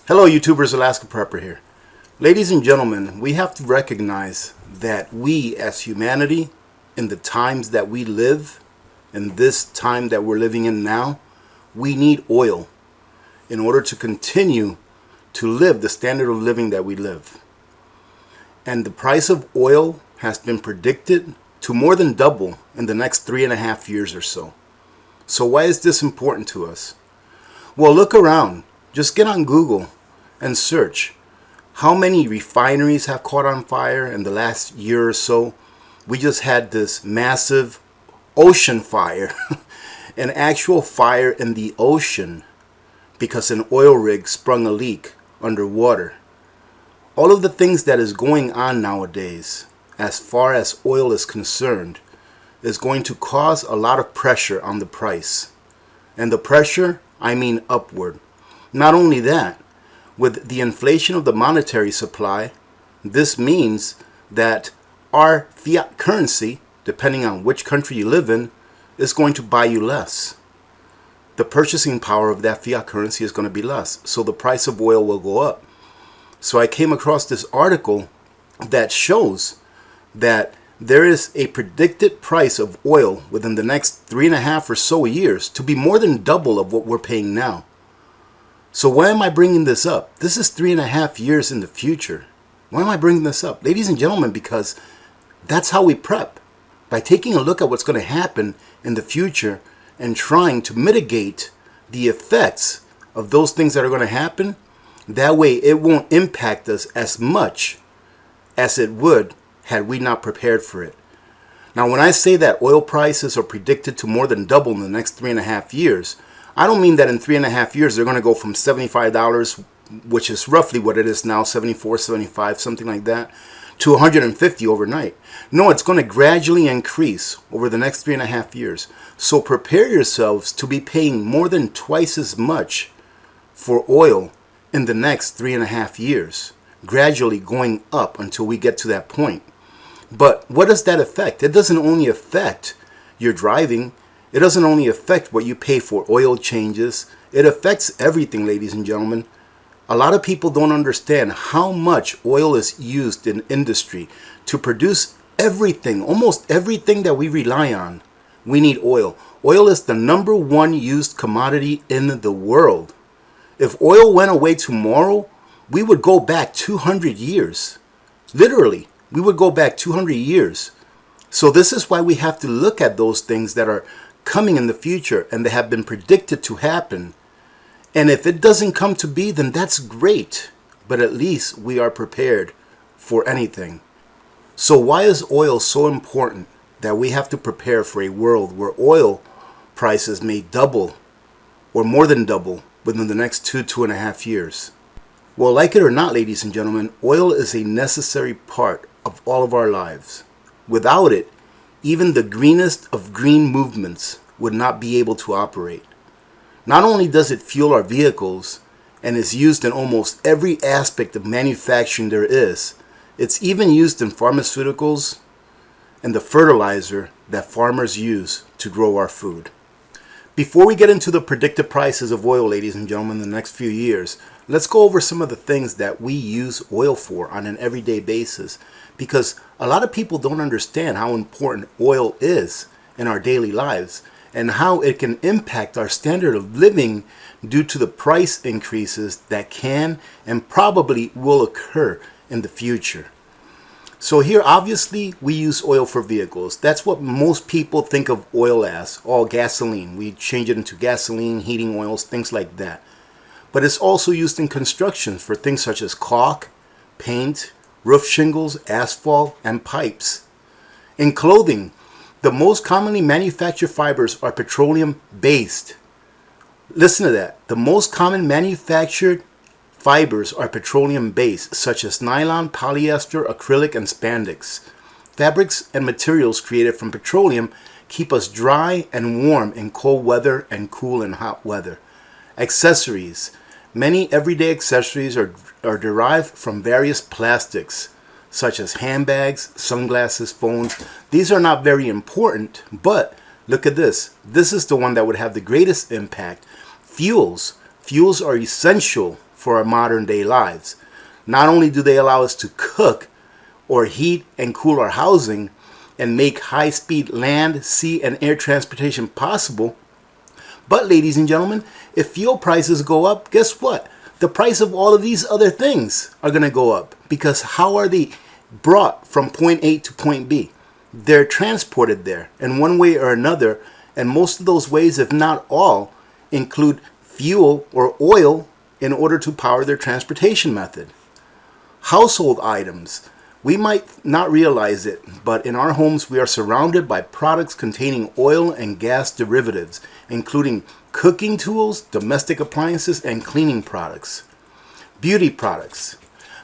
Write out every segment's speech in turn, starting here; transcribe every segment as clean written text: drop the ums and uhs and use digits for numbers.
Hello YouTubers, Alaska Prepper here. Ladies and gentlemen, we have to recognize that we as humanity, in the times that we live, in this time that we're living in now, we need oil in order to continue to live the standard of living that we live. And the price of oil has been predicted to more than double in the next 3.5 years or so. So why is this important to us? Well, look around. Just get on Google and search how many refineries have caught on fire in the last year or so. We just had this massive ocean fire, an actual fire in the ocean because an oil rig sprung a leak underwater. All of the things that is going on nowadays as far as oil is concerned is going to cause a lot of pressure on the price. And the pressure, I mean upward. Not only that, with the inflation of the monetary supply, this means that our fiat currency, depending on which country you live in, is going to buy you less. The purchasing power of that fiat currency is going to be less, so the price of oil will go up. So I came across this article that shows that there is a predicted price of oil within the next 3.5 or so years to be more than double of what we're paying now. So why am I bringing this up? This is 3.5 years in the future. Why am I bringing this up? Ladies and gentlemen, because that's how we prep. By taking a look at what's going to happen in the future and trying to mitigate the effects of those things that are going to happen, that way it won't impact us as much as it would had we not prepared for it. Now, when I say that oil prices are predicted to more than double in the next 3.5 years, I don't mean that in 3.5 years they're going to go from $75, which is roughly what it is now, 74, 75, something like that, to 150 overnight. No, it's going to gradually increase over the next 3.5 years. So prepare yourselves to be paying more than twice as much for oil in the next 3.5 years, gradually going up until we get to that point. But what does that affect? It doesn't only affect your driving. It doesn't only affect what you pay for oil changes. It affects everything, ladies and gentlemen. A lot of people don't understand how much oil is used in industry to produce everything, almost everything that we rely on. We need oil. Oil is the #1 used commodity in the world. If oil went away tomorrow, we would go back 200 years. Literally, we would go back 200 years. So this is why we have to look at those things that are coming in the future and they have been predicted to happen. And if it doesn't come to be, then that's great. But at least we are prepared for anything. So why is oil so important that we have to prepare for a world where oil prices may double or more than double within the next 2.5 years? Well, like it or not, ladies and gentlemen, oil is a necessary part of all of our lives. Without it, even the greenest of green movements would not be able to operate. Not only does it fuel our vehicles and is used in almost every aspect of manufacturing there is, it's even used in pharmaceuticals and the fertilizer that farmers use to grow our food. Before we get into the predicted prices of oil, ladies and gentlemen, in the next few years, let's go over some of the things that we use oil for on an everyday basis, because a lot of people don't understand how important oil is in our daily lives and how it can impact our standard of living due to the price increases that can and probably will occur in the future. So here, obviously, we use oil for vehicles. That's what most people think of oil as, all gasoline. We change it into gasoline, heating oils, things like that. But it's also used in construction for things such as caulk, paint, roof shingles, asphalt, and pipes. In clothing, the most commonly manufactured fibers are petroleum-based. Listen to that. The most common manufactured fibers are petroleum-based, such as nylon, polyester, acrylic, and spandex. Fabrics and materials created from petroleum keep us dry and warm in cold weather and cool in hot weather. Accessories. Many everyday accessories are derived from various plastics, such as handbags, sunglasses, phones. These are not very important, but look at this. This is the one that would have the greatest impact. Fuels. Fuels are essential for our modern day lives. Not only do they allow us to cook or heat and cool our housing and make high-speed land, sea, and air transportation possible, but ladies and gentlemen, if fuel prices go up, guess what? The price of all of these other things are going to go up, because how are they brought from point A to point B? They're transported there in one way or another, and most of those ways, if not all, include fuel or oil in order to power their transportation method. Household items. We might not realize it, but in our homes we are surrounded by products containing oil and gas derivatives, including cooking tools, domestic appliances, and cleaning products. Beauty products.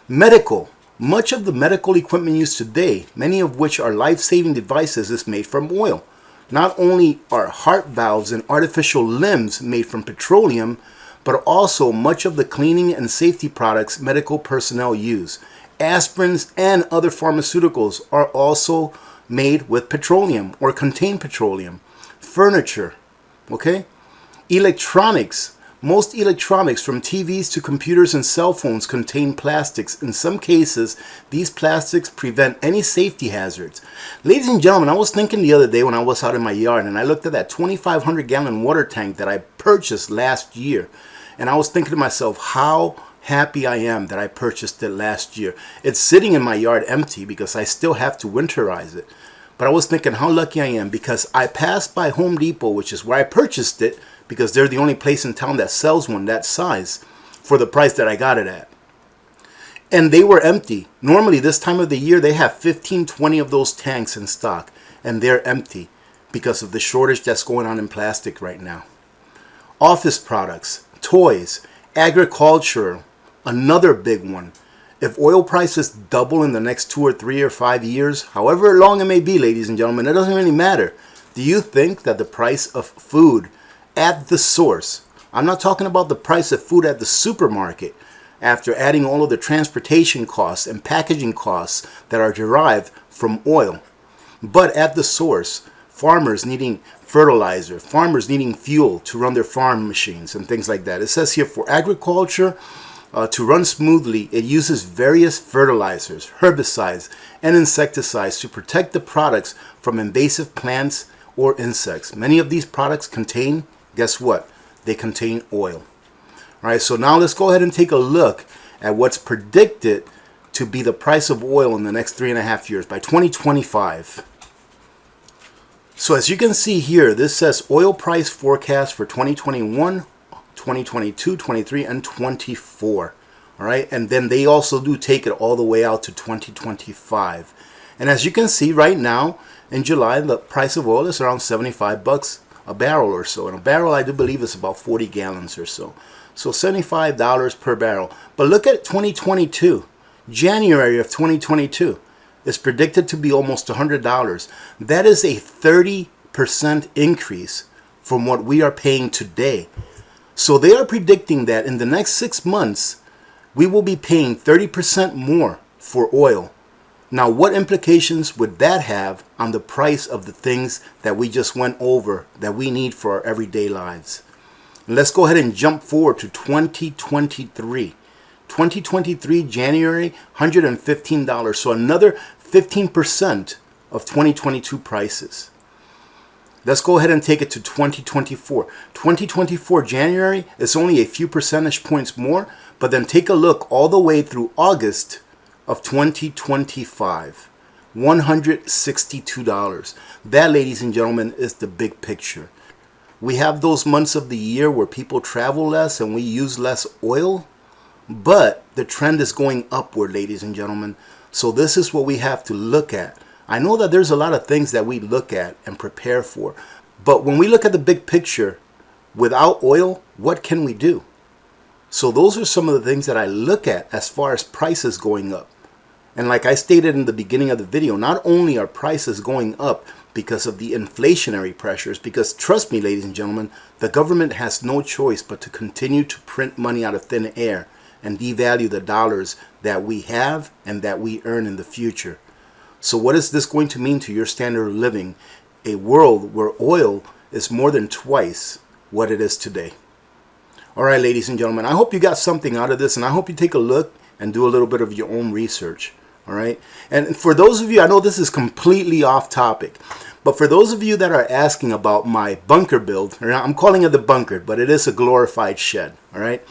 Medical. Much of the medical equipment used today, many of which are life-saving devices, is made from oil. Not only are heart valves and artificial limbs made from petroleum, but also much of the cleaning and safety products medical personnel use. Aspirins and other pharmaceuticals are also made with petroleum or contain petroleum. Furniture, okay? Electronics. Most electronics, from TVs to computers and cell phones, contain plastics. In some cases, these plastics prevent any safety hazards. Ladies and gentlemen, I was thinking the other day when I was out in my yard and I looked at that 2,500-gallon water tank that I purchased last year. And I was thinking to myself, how happy I am that I purchased it last year. It's sitting in my yard empty because I still have to winterize it. But I was thinking how lucky I am, because I passed by Home Depot, which is where I purchased it, because they're the only place in town that sells one that size for the price that I got it at. And they were empty. Normally this time of the year they have 15, 20 of those tanks in stock, and they're empty because of the shortage that's going on in plastic right now. Office products, toys, agriculture, another big one. If oil prices double in the next 2 or 3 or 5 years, however long it may be, ladies and gentlemen, it doesn't really matter. Do you think that the price of food at the source, I'm not talking about the price of food at the supermarket, after adding all of the transportation costs and packaging costs that are derived from oil, but at the source, farmers needing fertilizer, farmers needing fuel to run their farm machines and things like that. It says here, for agriculture to run smoothly, it uses various fertilizers, herbicides, and insecticides to protect the products from invasive plants or insects. Many of these products contain, guess what? They contain oil. All right, so now let's go ahead and take a look at what's predicted to be the price of oil in the next 3.5 years by 2025. So as you can see here, this says oil price forecast for 2021, 2022, 23, and 24. All right, and then they also do take it all the way out to 2025. And as you can see right now, in July, the price of oil is around $75 a barrel or so. And a barrel, I do believe, is about 40 gallons or so. So $75 per barrel. But look at 2022. January of 2022 is predicted to be almost $100. That is a 30% increase from what we are paying today. So they are predicting that in the next 6 months, we will be paying 30% more for oil. Now, what implications would that have on the price of the things that we just went over that we need for our everyday lives? Let's go ahead and jump forward to 2023. 2023, January, $115. So another 15% of 2022 prices. Let's go ahead and take it to 2024. 2024, January, is only a few percentage points more, but then take a look all the way through August of 2025. $162. That, ladies and gentlemen, is the big picture. We have those months of the year where people travel less and we use less oil, but the trend is going upward, ladies and gentlemen. So this is what we have to look at. I know that there's a lot of things that we look at and prepare for, but when we look at the big picture, without oil, what can we do? So those are some of the things that I look at as far as prices going up. And like I stated in the beginning of the video, not only are prices going up because of the inflationary pressures, because trust me, ladies and gentlemen, the government has no choice but to continue to print money out of thin air and devalue the dollars that we have and that we earn in the future. So what is this going to mean to your standard of living? A world where oil is more than twice what it is today. All right, ladies and gentlemen, I hope you got something out of this, and I hope you take a look and do a little bit of your own research. All right. And for those of you, I know this is completely off topic, but for those of you that are asking about my bunker build, I'm calling it the bunker, but it is a glorified shed. All right.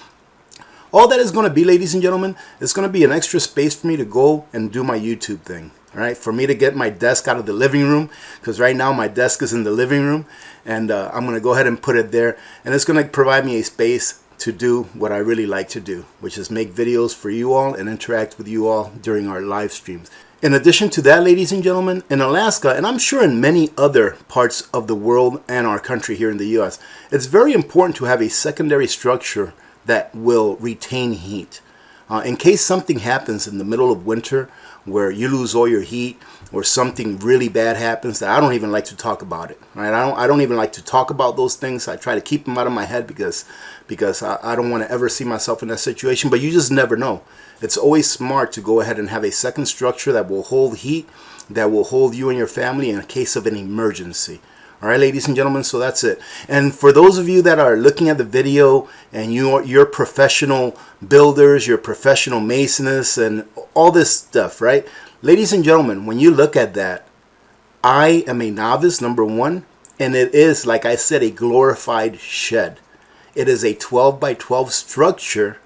All that is going to be, ladies and gentlemen, is going to be an extra space for me to go and do my YouTube thing. All right, for me to get my desk out of the living room, because right now my desk is in the living room, and I'm going to go ahead and put it there, and it's going to provide me a space to do what I really like to do, which is make videos for you all and interact with you all during our live streams. In addition to that, ladies and gentlemen, in Alaska, and I'm sure in many other parts of the world and our country here in the US, it's very important to have a secondary structure that will retain heat. In case something happens in the middle of winter where you lose all your heat, or something really bad happens, that I don't even like to talk about it. Right? I don't even like to talk about those things. I try to keep them out of my head because I don't want to ever see myself in that situation. But you just never know. It's always smart to go ahead and have a second structure that will hold heat, that will hold you and your family in a case of an emergency. All right, ladies and gentlemen, so that's it. And for those of you that are looking at the video and you're professional builders, you're professional masonists and all this stuff, right? Ladies and gentlemen, when you look at that, I am a novice, number one, and it is, like I said, a glorified shed. It is a 12 by 12 structure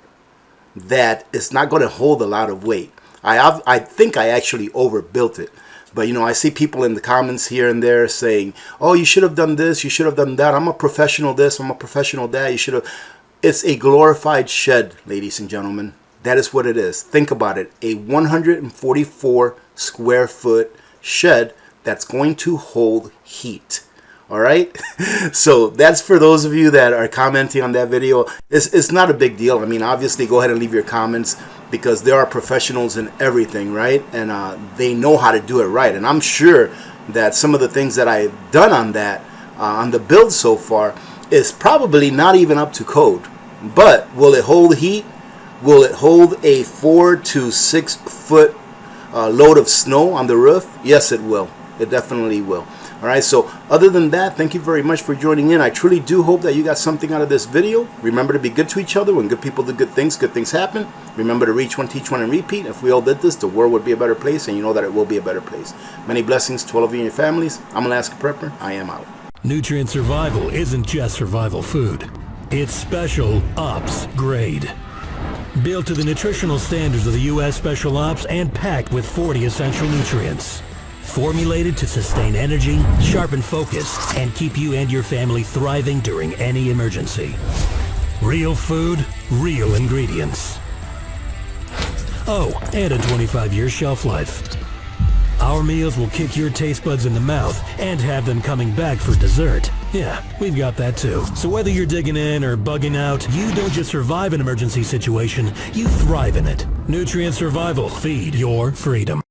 that is not going to hold a lot of weight. I think I actually overbuilt it. But, you know, I see people in the comments here and there saying, oh, you should have done this, you should have done that. I'm a professional this, I'm a professional that. You should have. It's a glorified shed, ladies and gentlemen. That is what it is. Think about it. A 144 square foot shed that's going to hold heat. All right. So that's for those of you that are commenting on that video. It's not a big deal. I mean, obviously, go ahead and leave your comments, because there are professionals in everything, right? And they know how to do it right. And I'm sure that some of the things that I've done on that, on the build so far, is probably not even up to code. But will it hold heat? Will it hold a 4 to 6 foot load of snow on the roof? Yes, it will. It definitely will. All right, so other than that, thank you very much for joining in. I truly do hope that you got something out of this video. Remember to be good to each other. When good people do good things happen. Remember to reach one, teach one, and repeat. If we all did this, the world would be a better place, and you know that it will be a better place. Many blessings to all of you and your families. I'm Alaska Prepper. I am out. Nutrient survival isn't just survival food. It's special ops grade. Built to the nutritional standards of the U.S. Special Ops and packed with 40 essential nutrients. Formulated to sustain energy, sharpen focus, and keep you and your family thriving during any emergency. Real food, real ingredients. Oh, and a 25-year shelf life. Our meals will kick your taste buds in the mouth and have them coming back for dessert. Yeah, we've got that too. So whether you're digging in or bugging out, you don't just survive an emergency situation, you thrive in it. Nutrient survival. Feed your freedom.